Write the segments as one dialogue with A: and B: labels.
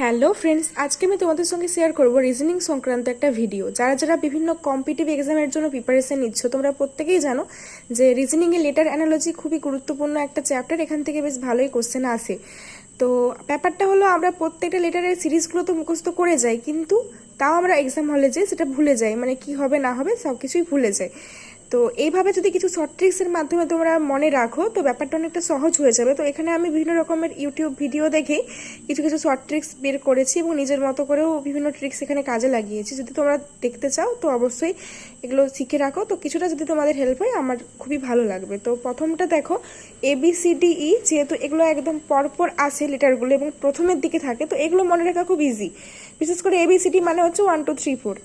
A: Hello friends, আজকে আমি তোমাদের সঙ্গে শেয়ার করব রিজনিং সংক্রান্ত একটা ভিডিও। যারা যারা বিভিন্ন কম্পিটিটিভ এক্সামের জন্য প্রিপারেশন নিচ্ছ, তোমরা প্রত্যেকেই জানো যে রিজনিংয়ে লেটার অ্যানালজি খুবই গুরুত্বপূর্ণ একটা চ্যাপ্টার। এখান থেকে বেশ ভালোই কোশ্চেন আসে। তো ব্যাপারটা হলো, আমরা প্রত্যেকটা লেটারের সিরিজগুলো তো মুখস্থ করে যাই, কিন্তু তাও আমরা এক্সাম হলে যে সেটা ভুলে যাই, মানে কি হবে না হবে সব কিছুই ভুলে যাই। তো এইভাবে যদি কিছু শর্ট ট্রিক্সের মাধ্যমে তোমরা মনে রাখো, তো ব্যাপারটা অনেকটা সহজ হয়ে যাবে। তো এখানে আমি বিভিন্ন রকমের ইউটিউব ভিডিও দেখে কিছু কিছু শর্ট ট্রিক্স বের করেছি এবং নিজের মতো করেও বিভিন্ন ট্রিক্স এখানে কাজে লাগিয়েছি। যদি তোমরা দেখতে চাও তো অবশ্যই এগুলো শিখে রাখো। তো কিছুটা যদি তোমাদের হেল্প হয় আমার খুবই ভালো লাগবে। তো প্রথমটা দেখো, ABCDE, যেহেতু এগুলো একদম পরপর আসে লেটারগুলো এবং প্রথমের দিকে থাকে, তো এগুলো মনে রাখা খুব ইজি। বিশেষ করে ABCD মানে হচ্ছে 1 2 3 4।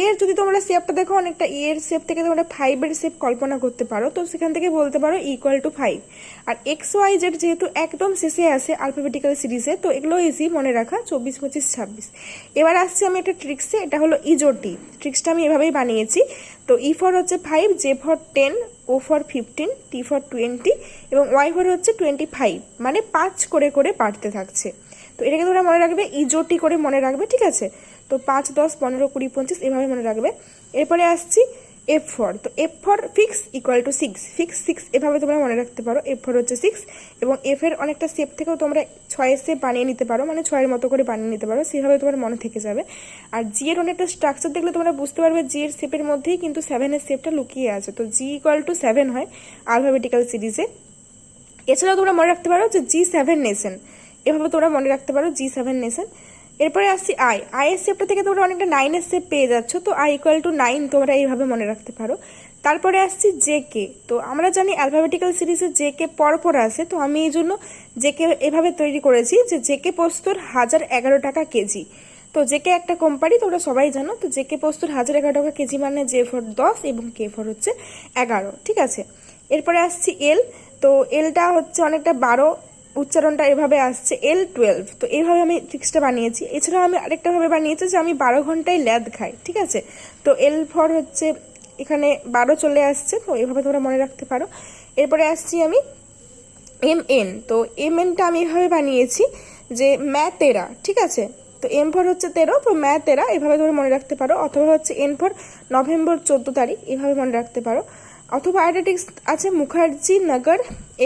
A: এর যদি তোমরা শেপটা দেখো, অনেকটা এর শেপ থেকে তোমরা 5-এর শেপ কল্পনা করতে পারো। তো সেখান থেকে বলতে পারো =5। আর XYZ যেহেতু একদম শেষে আসে আলফাবেটিক্যাল সিরিজে, তো এগুলো ইজি মনে রাখা, 24 25 26। এবার আসছি আমি একটা ট্রিক্সে, এটা হলো ইজোটি। ট্রিক্সটা আমি এভাবেই বানিয়েছি। তো E ফর হচ্ছে 5, J for 10, O for 15, T for 20 এবং Y ফর হচ্ছে 25, মানে 5 করে করে বাড়তে থাকছে। তো এটাকে তোমরা মনে রাখবে, ইজোটি করে মনে রাখবে, ঠিক আছে? তো 5 10 15 20 25 এভাবে মনে রাখবে। এরপরে আসছি F ফর। তো F ফর ফিক্স =6, ফিক্স 6 এভাবে তোমরা মনে রাখতে পারো। F ফর হচ্ছে 6 এবং F এর অনেকটা শেপ থেকেও তোমরা 6-এর শেপ বানিয়ে নিতে পারো, মানে 6-এর মতো করে বানিয়ে নিতে পারো, সেভাবে তোমার মনে থেকে যাবে। আর G এর অনেকটা স্ট্রাকচার দেখলে তোমরা বুঝতে পারবে G এর শেপের মধ্যেই কিন্তু 7-এর শেপটা লুকিয়ে আছে। তো G =7 হয় আলফাবেটিক্যাল সিরিজে। এছাড়াও তোমরা মনে রাখতে পারো যে G7 নেশন, এভাবে তোমরা মনে রাখতে পারো G7 নেশন। এরপরে আসছি আই এর শেপটা থেকে তোমরা অনেকটা 9-এর শেপ পেয়ে যাচ্ছ, তো I =9 তোমরা এইভাবে মনে রাখতে পারো। তারপরে আসছি জেকে। তো আমরা জানি অ্যালফাবেটিক্যাল সিরিজে জেকে পরপর আসে, তো আমি এই জন্য জেকে এভাবে তৈরি করেছি যে জেকে পোস্তর 1011 টাকা কেজি। তো জেকে একটা কোম্পানি, তোমরা সবাই জানো। তো জেকে পোস্তর 1011 টাকা কেজি মানে J ফর 10 এবং K ফর হচ্ছে 11, ঠিক আছে? এরপরে আসছি এল। তো এলটা হচ্ছে অনেকটা 12, উচ্চারণটা এভাবে আসছে L12। তো এইভাবে আমি ট্রিক্সটা বানিয়েছি। এছাড়াও আমি আরেকটা ভাবে বানিয়েছি যে আমি 12 ঘন্টায় ল্যাদ খাই, ঠিক আছে? তো L ফর হচ্ছে এখানে 12 চলে আসছে, তো এইভাবে তোমরা মনে রাখতে পারো। এরপরে আসছি আমি MN। তো MNটা আমি এভাবে বানিয়েছি যে ম্যা13, ঠিক আছে? তো M ফর হচ্ছে 13, তো ম্যা13 এভাবে তোমরা মনে রাখতে পারো। অথবা হচ্ছে N ফর নভেম্বর 14 তারিখ, এভাবে মনে রাখতে পারো। অথবা আরেকটা ট্রিক্স আছে, মুখার্জি নগর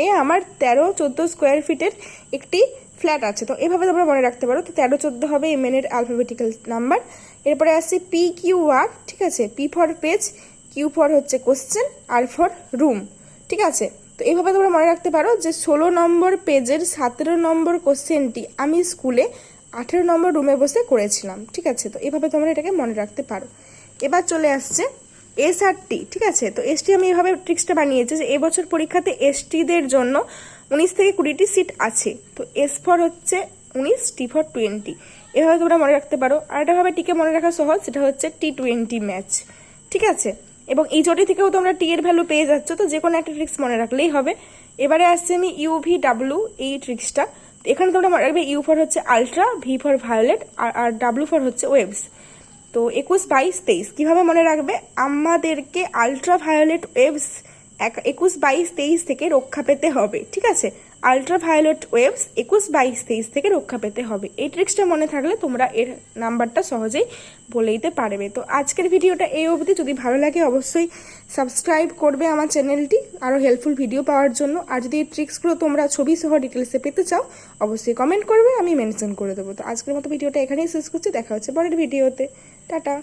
A: এ আমার 13-14 স্কোয়ার ফিটের একটি ফ্ল্যাট আছে। তো এভাবে তোমরা মনে রাখতে পারো। তো 13-14 হবে MN এর আলফাবেটিক্যাল নাম্বার। এরপরে আসছে PQR, ঠিক আছে? P for page, Q for হচ্ছে কোশ্চেন, R ফর রুম, ঠিক আছে? তো এইভাবে তোমরা মনে রাখতে পারো যে 16 নম্বর পেজের 17 নম্বর কোশ্চেনটি আমি স্কুলে 18 নম্বর রুমে বসে করেছিলাম, ঠিক আছে? তো এইভাবে তোমরা এটাকে মনে রাখতে পারো। এবার চলে আসছে SRT, ঠিক আছে? তো এসটি আমি এইভাবে ট্রিক্সটা বানিয়েছি যে এবছর পরীক্ষাতে STদের জন্য 19 থেকে 20টি সিট আছে। তো S ফর হচ্ছে 19, T ফর 20, এভাবে তোমরা মনে রাখতে পারো। আর একটা ভাবে টিকে মনে রাখা সহজ, সেটা হচ্ছে T20 ম্যাচ, ঠিক আছে? এবং এই জটি থেকেও তোমরা টি এর ভ্যালু পেয়ে যাচ্ছ, তো যে কোনো একটা ট্রিক্স মনে রাখলেই হবে। এবারে আসছে আমি UVW, এই ট্রিক্সটা। এখানে তোমরা মনে রাখবে ইউ ফর হচ্ছে আলট্রা, ভি ফর ভায়োলেট, আর ডাব্লু ফর হচ্ছে ওয়েভস। তো 21 22 23 কিভাবে মনে রাখবে? আমাদেরকে আলট্রা ভায়োলেট ওয়েভস 21 22 23 থেকে রক্ষা পেতে হবে, ঠিক আছে? আলট্রা ভায়োলেট ওয়েভস 21 22 23 থেকে রক্ষা পেতে হবে। এই ট্রিক্সটা মনে থাকলে তোমরা এর নাম্বারটা সহজেই বলে দিতে পারবে। তো আজকের ভিডিওটা এই অবধি। যদি ভালো লাগে অবশ্যই সাবস্ক্রাইব করবে আমার চ্যানেলটি আরও হেল্পফুল ভিডিও পাওয়ার জন্য। আর যদি এই ট্রিক্সগুলো তোমরা ছবি সহ ডিটেলসে পেতে চাও অবশ্যই কমেন্ট করবে, আমি মেনশন করে দেবো। তো আজকের মতো ভিডিওটা এখানেই শেষ করছি, দেখা হচ্ছে পরের ভিডিওতে। টাটা।